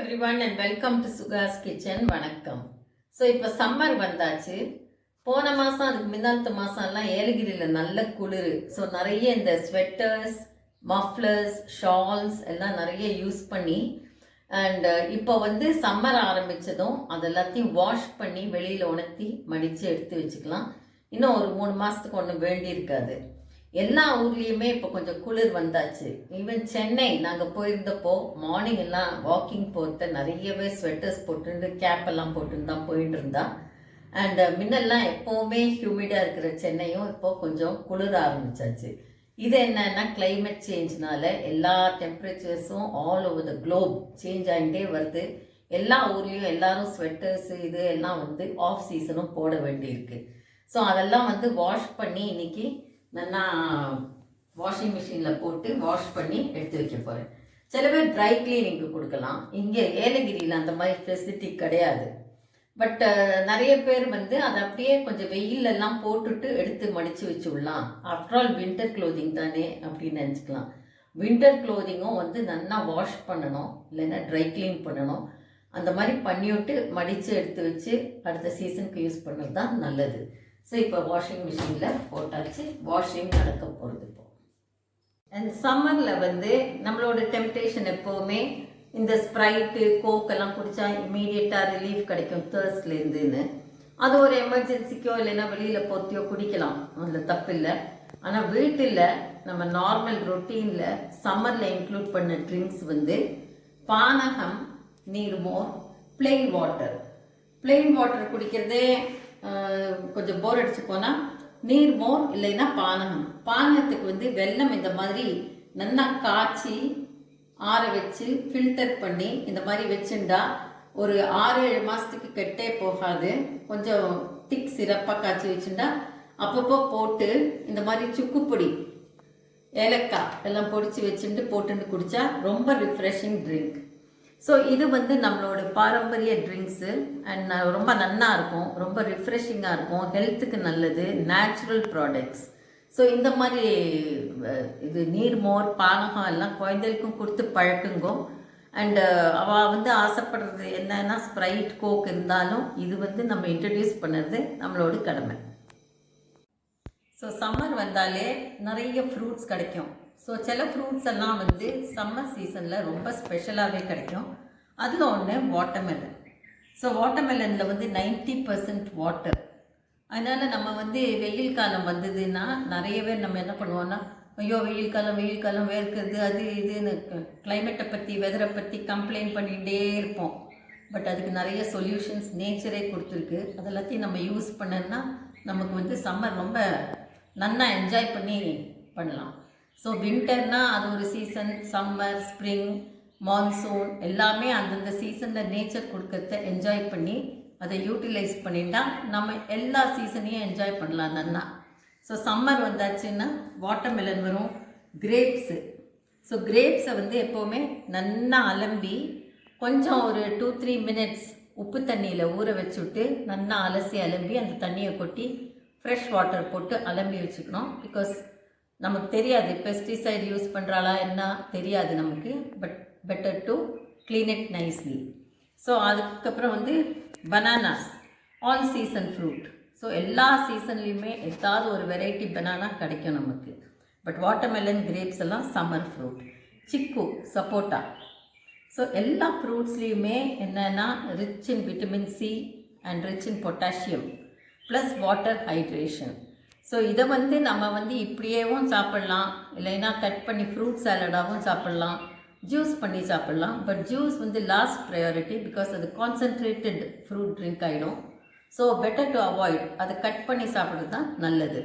everyone and welcome to Suga's Kitchen. வணக்கம். So இப்போ summer வந்தாச்சு. போன மாதம் அதுக்கு முன்னாத்த மாதம்லாம் ஏலகிரியில் நல்ல குளிர். ஸோ நிறைய இந்த ஸ்வெட்டர்ஸ், மஃப்ளர்ஸ், ஷால்ஸ் எல்லாம் நிறைய யூஸ் பண்ணி அண்ட் இப்போ வந்து சம்மர் ஆரம்பித்ததும் அது எல்லாத்தையும் வாஷ் பண்ணி வெளியில் உணர்த்தி மடித்து எடுத்து வச்சுக்கலாம். இன்னும் ஒரு 3 மாதத்துக்கு ஒன்றும் வேண்டியிருக்காது. எல்லா ஊர்லேயுமே இப்போ கொஞ்சம் குளிர் வந்தாச்சு. ஈவன் சென்னை நாங்கள் போயிருந்தப்போ மார்னிங் எல்லாம் வாக்கிங் போட்டு நிறையவே ஸ்வெட்டர்ஸ் போட்டு கேப் எல்லாம் போட்டுன்னு தான் போயிட்டு இருந்தா. அண்ட் முன்னெல்லாம் எப்போவுமே ஹியூமிடாக இருக்கிற சென்னையும் இப்போ கொஞ்சம் குளிர ஆரம்பிச்சாச்சு. இது என்னன்னா கிளைமேட் சேஞ்ச்னால எல்லா டெம்பரேச்சர்ஸும் all over the globe change ஆகிட்டே வருது. எல்லா ஊர்லேயும் எல்லாரும் ஸ்வெட்டர்ஸ் இது எல்லாம் வந்து ஆஃப் சீசனும் போட வேண்டியிருக்கு. ஸோ அதெல்லாம் வந்து வாஷ் பண்ணி இன்னைக்கு நல்லா வாஷிங் மிஷினில் போட்டு வாஷ் பண்ணி எடுத்து வைக்க போகிறேன். சில பேர் ட்ரை கிளீனிங்க்கு கொடுக்கலாம். இங்கே ஏலகிரியில் அந்த மாதிரி ஃபெசிலிட்டி கிடையாது. பட் நிறைய பேர் வந்து அதை அப்படியே கொஞ்சம் வெயிலெல்லாம் போட்டுட்டு எடுத்து மடித்து வச்சுடலாம். ஆஃப்டர் ஆல் வின்டர் க்ளோதிங் தானே அப்படின்னு நினச்சிக்கலாம். வின்டர் க்ளோதிங்கும் வந்து நல்லா வாஷ் பண்ணணும், இல்லைன்னா ட்ரை கிளீன் பண்ணணும். அந்த மாதிரி பண்ணிவிட்டு மடித்து எடுத்து வச்சு அடுத்த சீசனுக்கு யூஸ் பண்ணுறது தான் நல்லது. ஸோ இப்போ வாஷிங் மிஷினில் போட்டாச்சு. வாஷிங் நடக்க போகிறது இப்போ. அண்ட் சம்மரில் வந்து நம்மளோட டெம்டேஷன் எப்போவுமே இந்த ஸ்ப்ரைட்டு கோக்கெல்லாம் குடித்தா இமீடியட்டாக ரிலீஃப் கிடைக்கும் தேர்ஸ்ட்லேருந்துன்னு. அது ஒரு எமர்ஜென்சிக்கோ இல்லைன்னா வெளியில் போத்தியோ குடிக்கலாம், அதில் தப்பில்லை. ஆனால் வீட்டில் நம்ம நார்மல் ரொட்டீனில் சம்மரில் இன்க்ளூட் பண்ண ட்ரிங்க்ஸ் வந்து பானகம், நீர்மோர், பிளெயின் வாட்டர். பிளெயின் வாட்டர் குடிக்கிறதே கொஞ்சம் போர் அடிச்சு போனால் நீர்மோர் இல்லைன்னா பானகம். பானகத்துக்கு வந்து வெல்லம் இந்த மாதிரி நல்லா காய்ச்சி ஆற வச்சு ஃபில்டர் பண்ணி இந்த மாதிரி வச்சுண்டா ஒரு 6-7 மாதத்துக்கு கெட்டே போகாது. கொஞ்சம் திக் சிறப்பாக காய்ச்சி வச்சுண்டா அப்பப்போ போட்டு இந்த மாதிரி சுக்குப்பொடி, ஏலக்காய் எல்லாம் பொடிச்சு வச்சுட்டு போட்டுட்டு குடித்தா ரொம்ப ரிஃப்ரெஷிங் ட்ரிங்க். ஸோ இது வந்து நம்மளோட பாரம்பரிய ட்ரிங்க்ஸு அண்ட் ரொம்ப நல்லா இருக்கும், ரொம்ப ரிஃப்ரெஷிங்காக இருக்கும், ஹெல்த்துக்கு நல்லது, நேச்சுரல் ப்ராடக்ட்ஸ். ஸோ இந்த மாதிரி இது நீர்மோர், பானகம் எல்லாம் குழந்தைகளுக்கும் கொடுத்து பழக்குங்கோ. அண்டு அவள் வந்து ஆசைப்படுறது என்னன்னா ஸ்ப்ரைட், கோக் இருந்தாலும் இது வந்து நம்ம இன்ட்ரடியூஸ் பண்ணுறது நம்மளோட கடமை. ஸோ சம்மர் வந்தாலே நிறைய ஃப்ரூட்ஸ் கிடைக்கும். ஸோ சில ஃப்ரூட்ஸ் எல்லாம் வந்து சம்மர் சீசனில் ரொம்ப ஸ்பெஷலாகவே கிடைக்கும். அதில் ஒன்று வாட்டர்மெலன். ஸோ வாட்டர்மெலனில் வந்து 90% வாட்டர். அதனால் நம்ம வந்து வெயில் காலம் வந்ததுன்னா நிறைய பேர் நம்ம என்ன பண்ணுவோன்னா, ஐயோ வெயில் காலம் வேர்க்கிறது அது இதுன்னு கிளைமேட்டை பற்றி வெதரை பற்றி கம்ப்ளைண்ட் பண்ணிகிட்டே இருப்போம். பட் அதுக்கு நிறைய சொல்யூஷன்ஸ் நேச்சரே கொடுத்துருக்கு. அதெல்லாத்தையும் நம்ம யூஸ் பண்ணோன்னா நமக்கு வந்து சம்மர் ரொம்ப நல்லா என்ஜாய் பண்ணலாம். ஸோ வின்டர்னால் அது ஒரு சீசன், சம்மர், ஸ்ப்ரிங், மான்சூன் எல்லாமே அந்தந்த சீசனில் நேச்சர் கொடுக்கறத என்ஜாய் பண்ணி அதை யூட்டிலைஸ் பண்ணிட்டா நம்ம எல்லா சீசனையும் என்ஜாய் பண்ணலாம் நல்லா. ஸோ சம்மர் வந்தாச்சுன்னா வாட்டர்மெலன் வரும், கிரேப்ஸு. ஸோ கிரேப்ஸை வந்து எப்போவுமே நல்லா அலம்பி கொஞ்சம் ஒரு 2-3 மினிட்ஸ் உப்பு தண்ணியில் ஊற வச்சுட்டு நல்லா அலசி அலம்பி அந்த தண்ணியை கொட்டி ஃப்ரெஷ் வாட்டர் போட்டு அலம்பி வச்சுக்கணும். பிகாஸ் நமக்கு தெரியாது பெஸ்டிசைட் யூஸ் பண்ணுறாளா என்ன தெரியாது நமக்கு. But better to clean it nicely. So அதுக்கப்புறம் வந்து bananas, all season fruit. So எல்லா சீசன்லேயுமே ஏதாவது ஒரு வெரைட்டி பனானா கிடைக்கும் நமக்கு. பட் வாட்டர்மெலன், கிரேப்ஸ் எல்லாம் சம்மர் ஃப்ரூட். சிக்கு, சப்போட்டா. ஸோ எல்லா ஃப்ரூட்ஸ்லேயுமே என்னென்னா rich in vitamin C and rich in potassium plus water hydration. So இதை வந்து நம்ம வந்து இப்படியேவும் சாப்பிட்லாம், இல்லைன்னா கட் பண்ணி ஃப்ரூட் சாலடாகவும் சாப்பிட்லாம், ஜூஸ் பண்ணி சாப்பிட்லாம். பட் ஜூஸ் வந்து லாஸ்ட் ப்ரையாரிட்டி, பிகாஸ் அது கான்சன்ட்ரேட்டட் ஃப்ரூட் ட்ரிங்க் ஆகிடும். ஸோ பெட்டர் டு அவாய்ட், அதை கட் பண்ணி சாப்பிட்றது தான் நல்லது.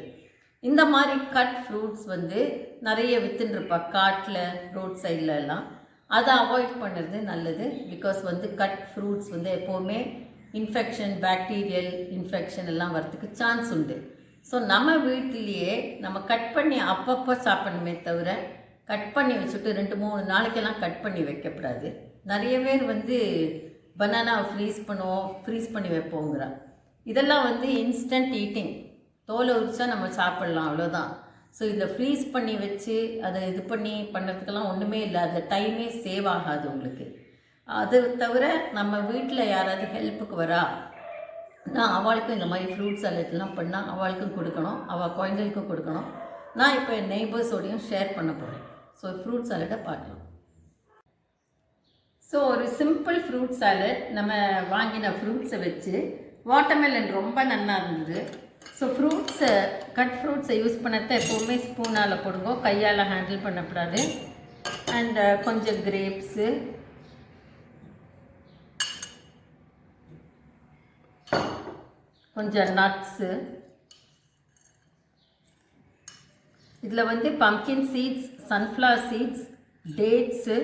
இந்த மாதிரி கட் ஃப்ரூட்ஸ் வந்து நிறைய வித்துன்ருப்பா காட்டில், ரோட் சைடில் எல்லாம். அதை அவாய்ட் பண்ணுறது நல்லது. பிகாஸ் வந்து கட் ஃப்ரூட்ஸ் வந்து எப்போவுமே இன்ஃபெக்ஷன், பாக்டீரியல் இன்ஃபெக்ஷன் எல்லாம் வரத்துக்கு சான்ஸ் உண்டு. ஸோ நம்ம வீட்டிலேயே நம்ம கட் பண்ணி அப்பப்போ சாப்பிடணுமே தவிர கட் பண்ணி வச்சுட்டு 2-3 நாளைக்கெல்லாம் கட் பண்ணி வைக்கக்கூடாது. நிறைய பேர் வந்து பனானாவை ஃப்ரீஸ் பண்ணி வைப்போங்கிறா. இதெல்லாம் வந்து இன்ஸ்டன்ட் ஈட்டிங், தோலை உரிச்சா நம்ம சாப்பிட்லாம், அவ்வளோதான். ஸோ இதில் ஃப்ரீஸ் பண்ணி வச்சு அதை இது பண்ணி பண்ணுறதுக்கெல்லாம் ஒன்றுமே இல்லை. அதில் டைமே சேவ் ஆகாது உங்களுக்கு. அது தவிர நம்ம வீட்டில் யாராவது ஹெல்ப்புக்கு வரா, நான் அவளுக்கும் இந்த மாதிரி ஃப்ரூட் சாலட்லாம் பண்ணால் அவளுக்கும் கொடுக்கணும், அவள் குழந்தைகளுக்கும் கொடுக்கணும். நான் இப்போ என் நெய்பர்ஸோடையும் ஷேர் பண்ண போகிறேன். ஸோ ஃப்ரூட் சாலட்டை பார்க்கலாம். ஸோ ஒரு சிம்பிள் ஃப்ரூட் சாலட், நம்ம வாங்கின ஃப்ரூட்ஸை வச்சு. வாட்டர்மெலன் ரொம்ப நல்லா இருந்தது. ஸோ ஃப்ரூட்ஸை கட் ஃப்ரூட்ஸை யூஸ் பண்ணதை எப்போவுமே ஸ்பூனால் போடுங்க, கையால் ஹேண்டில் பண்ணக்கூடாது. அண்ட் கொஞ்சம் கிரேப்ஸு, கொஞ்சம் நட்ஸு, இதில் வந்து pumpkin seeds, sunflower seeds, dates.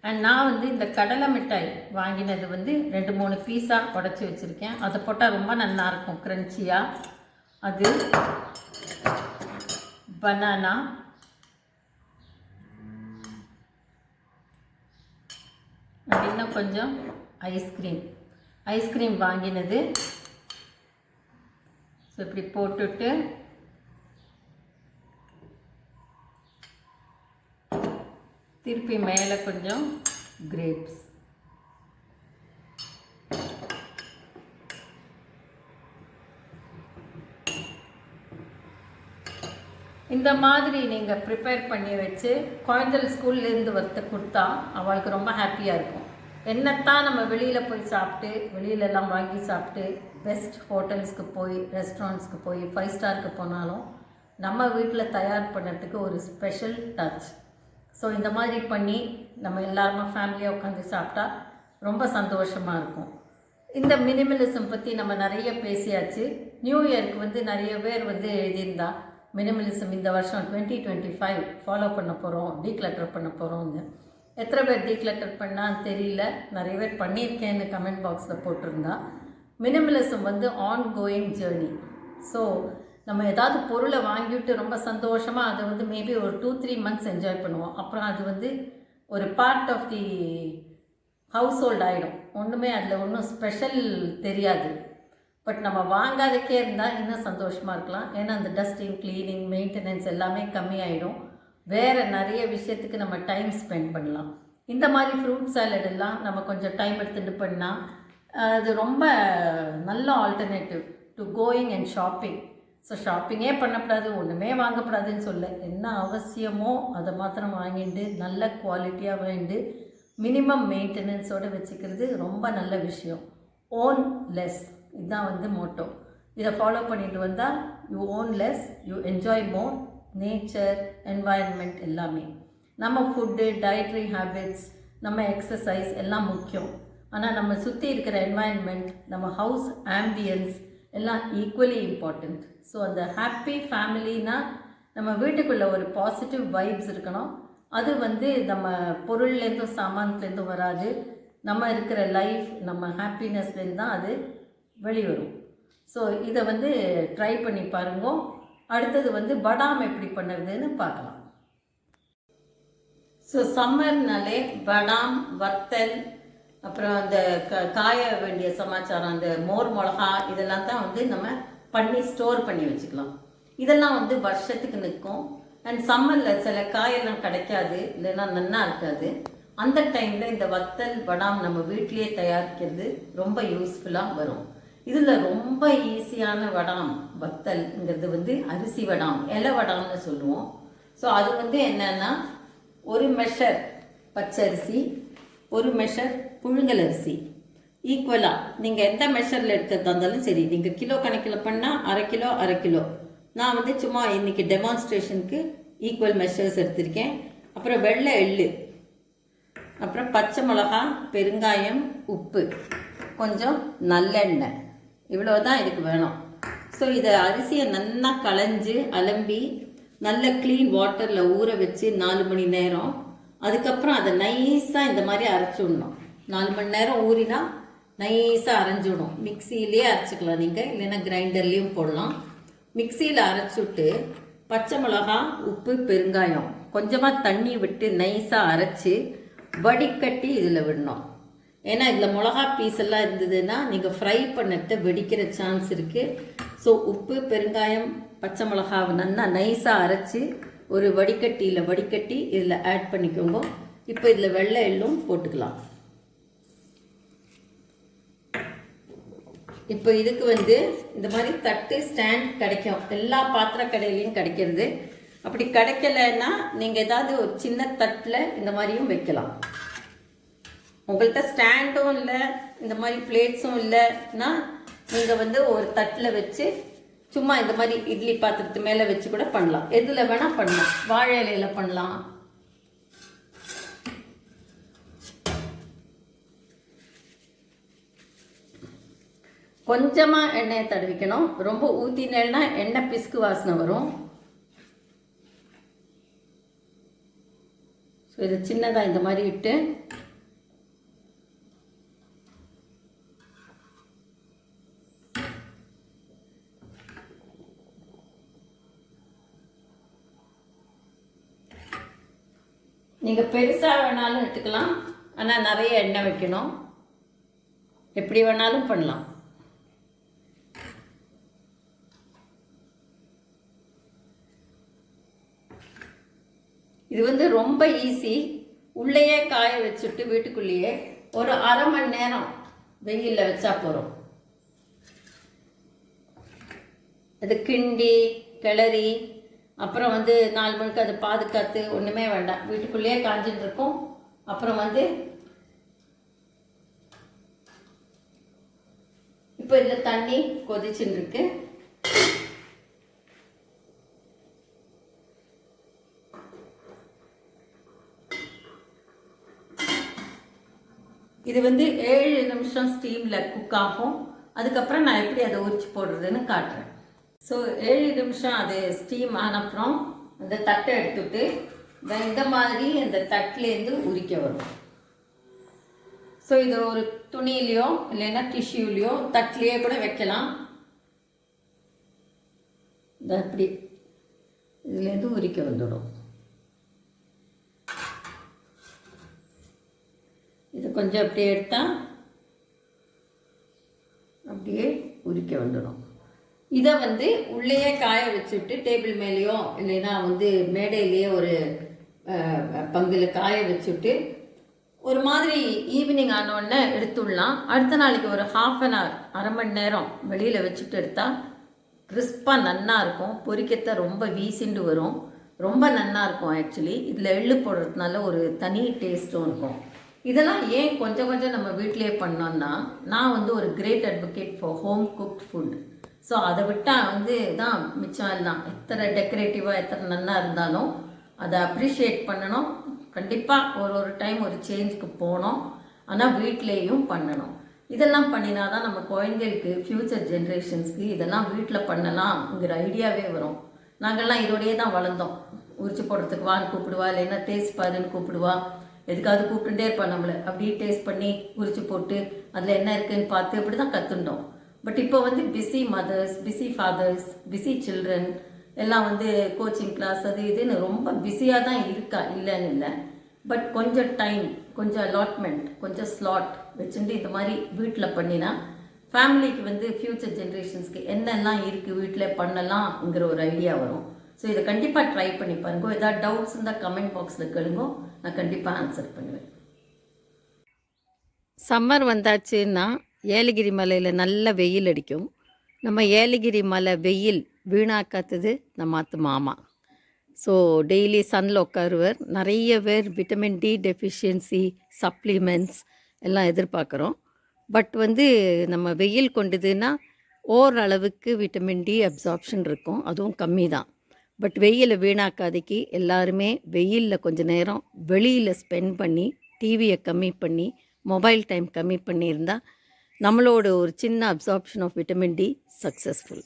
And நான் வந்து இந்த கடலை மிட்டாய் வாங்கினது வந்து 2-3 பீஸாக உடச்சி வச்சுருக்கேன். அதை போட்டால் ரொம்ப நல்லாயிருக்கும், க்ரன்ச்சியாக. அது பனானா, இன்னும் கொஞ்சம் ஐஸ்கிரீம் வாங்கினது. ஸோ இப்படி போட்டுட்டு திருப்பி மேலே கொஞ்சம் கிரேப்ஸ். இந்த மாதிரி நீங்கள் ப்ரிப்பேர் பண்ணி வச்சு குழந்தைகள் ஸ்கூல்லேருந்து வரத்தை கொடுத்தா அவளுக்கு ரொம்ப ஹாப்பியாக இருக்கும். என்னத்தான் நம்ம வெளியில் போய் சாப்பிட்டு, வெளியிலலாம் வாங்கி சாப்பிட்டு, பெஸ்ட் ஹோட்டல்ஸ்க்கு போய், ரெஸ்டாரண்ட்ஸ்க்கு போய், 5 ஸ்டாருக்கு போனாலும் நம்ம வீட்டில் தயார் பண்ணுறதுக்கு ஒரு ஸ்பெஷல் டச். ஸோ இந்த மாதிரி பண்ணி நம்ம எல்லாருமே ஃபேமிலியாக உட்காந்து சாப்பிட்டா ரொம்ப சந்தோஷமாக இருக்கும். இந்த மினிமலிசம் பற்றி நம்ம நிறைய பேசியாச்சு. நியூ இயருக்கு வந்து நிறைய பேர் வந்து எழுதியிருந்தா, மினிமலிசம் இந்த வருஷம் 2025 ஃபாலோ பண்ண போகிறோம், டீக்ளட்டர் பண்ண போகிறோங்க. எத்தனை பேர் டீக்ளட்டர் பண்ணான்னு தெரியல, நிறைய பேர் பண்ணியிருக்கேன்னு கமெண்ட் பாக்ஸில் போட்டிருந்தா. மினிமலிசம் வந்து ஆன் கோயிங் ஜேர்னி. ஸோ நம்ம ஏதாவது பொருளை வாங்கிவிட்டு ரொம்ப சந்தோஷமாக அதை வந்து மேபி ஒரு 2-3 மந்த்ஸ் என்ஜாய் பண்ணுவோம். அப்புறம் அது வந்து ஒரு part of the household ஆகிடும். ஒன்றுமே அதில் ஒன்றும் ஸ்பெஷல் தெரியாது. பட் நம்ம வாங்காதக்கே இருந்தால் இன்னும் சந்தோஷமாக இருக்கலாம். ஏன்னா அந்த டஸ்டிங், க்ளீனிங், மெயின்டெனன்ஸ் எல்லாமே கம்மியாயிடும். வேறு நிறைய விஷயத்துக்கு நம்ம டைம் ஸ்பெண்ட் பண்ணலாம். இந்த மாதிரி ஃப்ரூட் சாலட் எல்லாம் நம்ம கொஞ்சம் டைம் எடுத்துகிட்டு பண்ணால் அது ரொம்ப நல்ல alternative to going and shopping. So ஷாப்பிங்கே பண்ணக்கூடாது, ஒன்றுமே வாங்கக்கூடாதுன்னு சொல்ல, என்ன அவசியமோ அதை மாத்திரம் வாங்கிட்டு நல்ல குவாலிட்டியாக வாங்கிட்டு மினிமம் மெயின்டெனன்ஸோடு வச்சுக்கிறது ரொம்ப நல்ல விஷயம். ஓன் லெஸ், இதுதான் வந்து மோட்டோ. இதை ஃபாலோ பண்ணிட்டு வந்தால் you own less, you enjoy more. Nature, environment எல்லாமே. நம்ம ஃபுட்டு, டயட்ரி ஹேபிட்ஸ், நம்ம எக்ஸசைஸ் எல்லாம் முக்கியம். ஆனால் நம்ம சுற்றி இருக்கிற என்வாயன்மெண்ட், நம்ம ஹவுஸ் ஆம்பியன்ஸ் எல்லாம் ஈக்குவலி இம்பார்ட்டண்ட். ஸோ அந்த ஹாப்பி ஃபேமிலினா நம்ம வீட்டுக்குள்ளே ஒரு பாசிட்டிவ் வைப்ஸ் இருக்கணும். அது வந்து நம்ம பொருள்லேருந்தும் சாமான்லேருந்தும் வராது. நம்ம இருக்கிற லைஃப், நம்ம ஹாப்பினஸ்லேருந்து தான் அது வெளிவரும். ஸோ இதை வந்து ட்ரை பண்ணி பாருங்க. அடுத்தது வந்து படாம் எப்படி பண்ணுறதுன்னு பார்க்கலாம். ஸோ சம்மர்னாலே படாம், வத்தல், அப்புறம் அந்த காய வேண்டிய சமாச்சாரம், அந்த மோர் மிளகா, இதெல்லாம் தான் வந்து நம்ம பண்ணி ஸ்டோர் பண்ணி வச்சுக்கலாம். இதெல்லாம் வந்து வருஷத்துக்கு நிற்கும். அண்ட் சம்மரில் சில காயெல்லாம் கிடைக்காது, இல்லைன்னா நன்னா இருக்காது. அந்த டைமில் இந்த வத்தல், படாம் நம்ம வீட்டிலேயே தயாரிக்கிறது ரொம்ப யூஸ்ஃபுல்லாக வரும். இதில் ரொம்ப ஈஸியான வடாம் வத்தல்ங்கிறது வந்து அரிசி வடாம், இலை வடாம்னு சொல்லுவோம். ஸோ அது வந்து என்னன்னா, ஒரு மெஷர் பச்சரிசி, ஒரு மெஷர் புழுங்கல் அரிசி, ஈக்குவலாக நீங்கள் எந்த மெஷரில் எடுக்கிறதா இருந்தாலும் சரி. நீங்கள் கிலோ கணக்கில் பண்ணால் 1/2 கிலோ 1/2 கிலோ. நான் வந்து சும்மா இன்றைக்கி டெமான்ஸ்ட்ரேஷனுக்கு ஈக்குவல் மெஷர்ஸ் எடுத்திருக்கேன். அப்புறம் வெள்ளை எள்ளு, அப்புறம் பச்சை மிளகா, பெருங்காயம், உப்பு, கொஞ்சம் நல்லெண்ணெய், இவ்வளோ தான் இதுக்கு வேணும். ஸோ இதை அரிசியை நல்லா களைஞ்சி அலம்பி நல்ல க்ளீன் வாட்டரில் ஊற வச்சு 4 மணி நேரம், அதுக்கப்புறம் அதை நைஸாக இந்த மாதிரி அரைச்சி விடணும். 4 மணி நேரம் ஊறினா நைஸாக அரைஞ்சி விடும். மிக்சியிலே அரைச்சிக்கலாம் நீங்கள், இல்லைன்னா கிரைண்டர்லேயும் போடலாம். மிக்சியில் அரைச்சிவிட்டு பச்சை மிளகா, உப்பு, பெருங்காயம், கொஞ்சமாக தண்ணி விட்டு நைஸாக அரைச்சி வடிகட்டி இதில் விடணும். ஏன்னா இதில் மிளகா பீஸ் எல்லாம் இருந்ததுன்னா நீங்கள் ஃப்ரை பண்ணத்தை வெடிக்கிற சான்ஸ் இருக்குது. ஸோ உப்பு, பெருங்காயம், பச்சை மிளகாவை நல்லா நைஸாக அரைச்சி ஒரு வடிகட்டியில் வடிகட்டி இதில் ஆட் பண்ணிக்கோங்க. இப்போ இதில் வெள்ளை எள்ளும் போட்டுக்கலாம். இப்போ இதுக்கு வந்து இந்த மாதிரி தட்டு ஸ்டாண்ட் கிடைக்கும், எல்லா பாத்திர கடையிலையும் கிடைக்கிறது. அப்படி கிடைக்கலன்னா நீங்கள் ஏதாவது ஒரு சின்ன தட்டில் இந்த மாதிரியும் வைக்கலாம். உங்கள்கிட்ட ஸ்டாண்டும் இல்லை, இந்த மாதிரி பிளேட்ஸும் இல்லைன்னா நீங்கள் வந்து ஒரு தட்டில் வச்சு சும்மா இந்த மாதிரி இட்லி பாத்திரத்து மேலே வச்சு கூட பண்ணலாம். எதில் வேணால் பண்ணலாம். வாழை இலையில் பண்ணலாம். கொஞ்சமாக எண்ணெயை தடவிக்கணும். ரொம்ப ஊற்றினேன்னா எண்ணெய் பிசுக்கு வாசனை வரும். ஸோ இது சின்னதாக இந்த மாதிரி இட்டு நீங்கள் பெருசாக வேணாலும் எடுத்துக்கலாம். ஆனால் நிறைய எண்ணெய் வைக்கணும். எப்படி வேணாலும் பண்ணலாம். இது வந்து ரொம்ப ஈஸி. உள்ளேயே காய வச்சுட்டு வீட்டுக்குள்ளேயே ஒரு அரை மணி நேரம் வெயிலில் வச்சா போகிறோம். அது கிண்டி கிளறி அப்புறம் வந்து 4 மணிக்கு அதை பாதுகாத்து ஒன்றுமே வேண்டாம். வீட்டுக்குள்ளேயே காஞ்சின்னு இருக்கும். அப்புறம் வந்து இப்போ இந்த தண்ணி கொதிச்சுன்னு இருக்கு. இது வந்து 7 நிமிஷம் ஸ்டீமில் குக் ஆகும். அதுக்கப்புறம் நான் எப்படி அதை உரிச்சு போடுறதுன்னு காட்டுறேன். ஸோ 7 நிமிஷம் அது ஸ்டீம் ஆனப்புறம் அந்த தட்டை எடுத்துட்டு இந்த மாதிரி அந்த தட்டிலேருந்து உரிக்க வரும். ஸோ இது ஒரு துணியிலையோ இல்லைன்னா டிஷ்யூலையோ தட்டிலையோ கூட வைக்கலாம். இந்த அப்படி இதுலேருந்து உரிக்க வந்துடும். இது கொஞ்சம் அப்படியே எடுத்தால் அப்படியே உரிக்க வந்துடும். இதை வந்து உள்ளேயே காய வச்சுட்டு டேபிள் மேலேயோ இல்லைன்னா வந்து மேடையிலேயே ஒரு பங்கில் காய வச்சுட்டு ஒரு மாதிரி ஈவினிங் ஆனோடனே எடுத்துடலாம். அடுத்த நாளைக்கு ஒரு ½ அன் ஹவர், அரை மணி நேரம் வெளியில் வச்சுட்டு எடுத்தால் கிறிஸ்பாக நன்னா இருக்கும். பொரிக்கத்தை ரொம்ப வீசிண்டு வரும். ரொம்ப நன்னா இருக்கும். ஆக்சுவலி இதில் எள்ளு போடுறதுனால ஒரு தனி டேஸ்ட்டும் இருக்கும். இதெல்லாம் ஏன் கொஞ்சம் கொஞ்சம் நம்ம வீட்டிலே பண்ணோன்னா, நான் வந்து ஒரு great advocate for home cooked food. So அதை விட்டால் வந்து தான் மிச்சம் எல்லாம் எத்தனை டெக்கரேட்டிவாக எத்தனை நல்லா இருந்தாலும் அதை அப்ரிஷியேட் பண்ணணும். கண்டிப்பாக ஒரு டைம் ஒரு சேஞ்சுக்கு போகணும். ஆனால் வீட்டிலேயும் பண்ணணும். இதெல்லாம் பண்ணினா தான் நம்ம குழந்தைகளுக்கு ஃப்யூச்சர் ஜென்ரேஷன்ஸ்க்கு இதெல்லாம் வீட்டில் பண்ணலாம்ங்கிற ஐடியாவே வரும். நாங்கள்லாம் இதோடையே தான் வளர்ந்தோம். உரிச்சு போடுறதுக்கு வான்னு கூப்பிடுவா, இல்லைன்னா டேஸ்ட் பாருன்னு கூப்பிடுவா. எதுக்காவது கூப்பிட்டுட்டே இருப்பா நம்மளை. அப்படியே டேஸ்ட் பண்ணி உரிச்சு போட்டு அதில் என்ன இருக்குன்னு பார்த்து அப்படி தான் கற்றுண்டோம். பட் இப்போ வந்து busy mothers, busy fathers, busy children எல்லாம் வந்து கோச்சிங் கிளாஸ் அது இதுன்னு ரொம்ப பிஸியாக தான் இருக்கா, இல்லைன்னு இல்லை. பட் கொஞ்சம் டைம், கொஞ்சம் அலாட்மெண்ட், கொஞ்சம் ஸ்லாட் வச்சுட்டு இந்த மாதிரி வீட்டில் பண்ணினா ஃபேமிலிக்கு வந்து ஃப்யூச்சர் ஜென்ரேஷன்ஸ்க்கு என்னெல்லாம் இருக்குது வீட்டில் பண்ணலாம்ங்கிற ஒரு ஐடியா வரும். ஸோ இதை கண்டிப்பாக ட்ரை பண்ணி பாருங்க. ஏதாவது டவுட்ஸ் இருந்தால் கமெண்ட் பாக்ஸில் கேளுங்க, நான் கண்டிப்பாக ஆன்சர் பண்ணுவேன். சம்மர் வந்தாச்சுன்னா ஏலகிரி மலையில் நல்ல வெயில் அடிக்கும். நம்ம ஏலகிரி மலை வெயில் வீணாக்காத்தது நம்ம அத்து மாமா. ஸோ டெய்லி சன்னில் உட்காருவர். நிறைய பேர் விட்டமின் டி டெஃபிஷியன்சி சப்ளிமெண்ட்ஸ் எல்லாம் எதிர்பார்க்குறோம். பட் வந்து நம்ம வெயில் கொண்டுதுன்னா ஓரளவுக்கு விட்டமின் டி அப்சார்ப்ஷன் இருக்கும், அதுவும் கம்மி தான். பட் வெயிலை வீணாக்காதைக்கு எல்லாருமே வெயிலில் கொஞ்சம் நேரம் வெளியில் ஸ்பெண்ட் பண்ணி டிவியை கம்மி பண்ணி மொபைல் டைம் கம்மி பண்ணியிருந்தால் நம்மளோட ஒரு சின்ன absorption of vitamin D successful.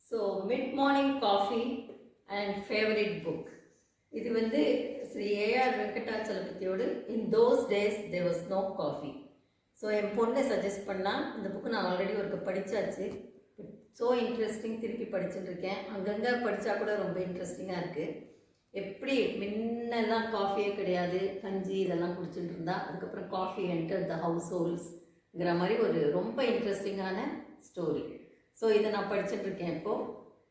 So mid morning coffee and favourite book. இது வந்து ஸ்ரீ ஏஆர் வெங்கடாச்சலபதியோடு in those days there was no coffee. So என் பொண்ணை சஜஸ்ட் பண்ணால் இந்த புக்கு நான் ஆல்ரெடி ஒருக்க படித்தாச்சு. ஸோ இன்ட்ரெஸ்டிங், திருப்பி படிச்சுட்டு இருக்கேன். அங்கங்கே படித்தா கூட ரொம்ப இன்ட்ரெஸ்டிங்காக இருக்குது. எப்படி முன்னெல்லாம் காஃபியே கிடையாது, கஞ்சி இதெல்லாம் குடிச்சுட்டு இருந்தா, அதுக்கப்புறம் காஃபி என்டர் த ஹவுஸ் ஹோல்ட்ஸ்ங்கிற மாதிரி ஒரு ரொம்ப இன்ட்ரெஸ்டிங்கான ஸ்டோரி. ஸோ இதை நான் படிச்சுட்டு இருக்கேன் இப்போது.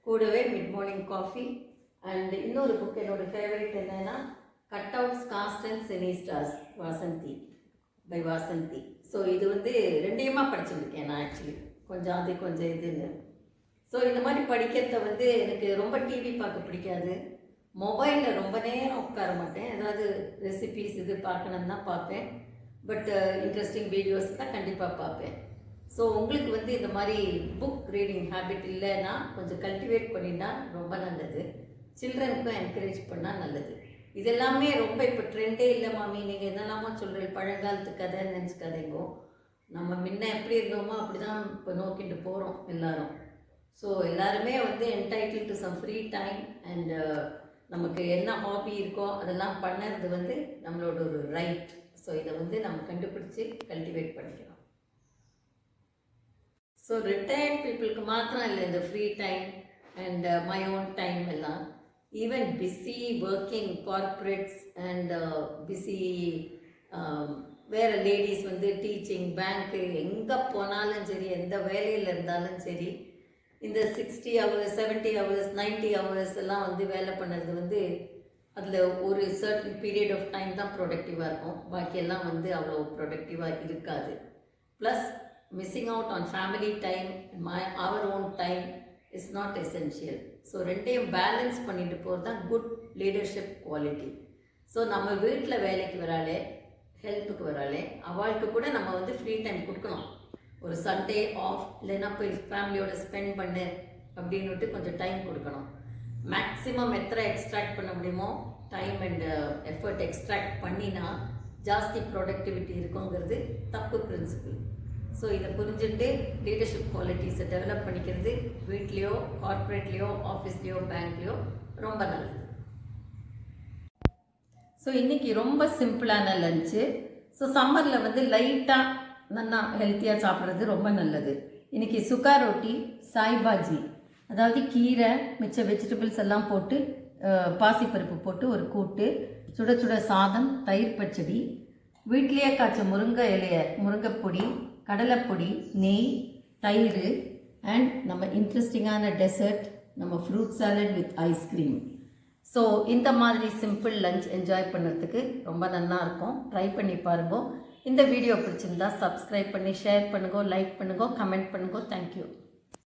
கூடவே மிட் மார்னிங் காஃபி அண்ட் இன்னொரு புக் என்னோடய ஃபேவரட் என்னென்னா cut outs caste and cine stars Vaasanthi. By Vaasanthi. So இது வந்து ரெண்டையுமா படிச்சுருக்கேன் நான் ஆக்சுவலி, கொஞ்சம் அது கொஞ்சம் இதுன்னு. ஸோ இந்த மாதிரி படிக்கிறத வந்து எனக்கு ரொம்ப டிவி பார்க்க பிடிக்காது, மொபைலில் ரொம்ப நேரம் உட்கார மாட்டேன். ஏதாவது ரெசிபீஸ் இது பார்க்கணுன்னு தான் பார்ப்பேன், பட் இன்ட்ரெஸ்டிங் வீடியோஸ் தான் கண்டிப்பாக பார்ப்பேன். ஸோ உங்களுக்கு வந்து இந்த மாதிரி புக் ரீடிங் ஹேபிட் இல்லைன்னா கொஞ்சம் கல்டிவேட் பண்ணினா ரொம்ப நல்லது. சில்ட்ரனுக்கும் என்கரேஜ் பண்ணால் நல்லது. இதெல்லாமே ரொம்ப இப்போ ட்ரெண்டே இல்லை மாமி, நீங்கள் என்னெல்லாமா சொல்கிறீங்க, பழங்காலத்து கதைன்னு நினச்சிக்காதீங்கோ. நம்ம முன்ன எப்படி இருந்தோமோ அப்படி தான் இப்போ நோக்கிட்டு போகிறோம் எல்லாரும். ஸோ எல்லாருமே வந்து entitled to some free time and நமக்கு என்ன ஹாபி இருக்கோ அதெல்லாம் பண்ணுறது வந்து நம்மளோட ஒரு ரைட். ஸோ இதை வந்து நம்ம கண்டுபிடிச்சி கல்டிவேட் பண்ணிக்கிறோம். ஸோ ரிட்டையர்ட் பீப்புளுக்கு மாத்திரம் இல்லை இந்த free time and my own time எல்லாம், even busy working corporates and busy வேறு லேடிஸ் வந்து டீச்சிங், பேங்க்கு, எங்கே போனாலும் சரி, எந்த வேலையில் இருந்தாலும் சரி, இந்த 60 hours 70 hours 90 hours எல்லாம் வந்து வேலை பண்ணுறது வந்து அதில் ஒரு சர்டன் பீரியட் ஆஃப் டைம் தான் ப்ரொடக்டிவாக இருக்கும், பாக்கியெல்லாம் வந்து அவ்வளோ ப்ரொடக்டிவாக இருக்காது. Plus missing out on family time, our own time is not essential. So ரெண்டையும் பேலன்ஸ் பண்ணிட்டு போகிறது தான் குட் லீடர்ஷிப் குவாலிட்டி. ஸோ நம்ம வீட்டில் வேலைக்கு வராளே, ஹெல்ப்புக்கு வராளே, அவளுக்கு கூட நம்ம வந்து ஃப்ரீ டைம் கொடுக்கணும். ஒரு சண்டே ஆஃப் இல்லைன்னா போய் ஃபேமிலியோட ஸ்பெண்ட் பண்ணு அப்படின்னுட்டு கொஞ்சம் டைம் கொடுக்கணும். மேக்ஸிமம் எத்தனை எக்ஸ்ட்ராக்ட் பண்ண முடியுமோ டைம் அண்ட் எஃபர்ட் எக்ஸ்ட்ராக்ட் பண்ணினா ஜாஸ்தி ப்ரொடக்டிவிட்டி இருக்குங்கிறது தப்பு பிரின்சிபிள். ஸோ இதை புரிஞ்சுட்டு லீடர்ஷிப் குவாலிட்டிஸை டெவலப் பண்ணிக்கிறது வீட்லேயோ கார்ப்பரேட்லேயோ ஆஃபீஸ்லேயோ பேங்க்லேயோ ரொம்ப நல்லது. ஸோ இன்றைக்கி ரொம்ப சிம்பிளான லஞ்சு. ஸோ சம்மரில் வந்து லைட்டாக நல்லா ஹெல்த்தியாக சாப்பிட்றது ரொம்ப நல்லது. இன்றைக்கி சுக்கா ரொட்டி, சாய்பாஜி, அதாவது கீரை மிச்ச வெஜிடபிள்ஸ் எல்லாம் போட்டு பாசிப்பருப்பு போட்டு ஒரு கூட்டு, சுட சுட சாதம், தயிர் பச்சடி, வீட்லேயே காய்ச்ச முருங்கை இலைய, முருங்கைப்பொடி, கடலைப்பொடி, நெய், தயிர் அண்ட் நம்ம இன்ட்ரெஸ்டிங்கான டெசர்ட், நம்ம fruit salad with ice cream. So இந்த மாதிரி சிம்பிள் லஞ்ச் என்ஜாய் பண்ணுறதுக்கு ரொம்ப நல்லா இருக்கும். ட்ரை பண்ணி பாருங்க. இந்த வீடியோ பிடிச்சிருந்தா சப்ஸ்கிரைப் பண்ணி ஷேர் பண்ணுங்க, லைக் பண்ணுங்க, கமெண்ட் பண்ணுங்க. தேங்க்யூ.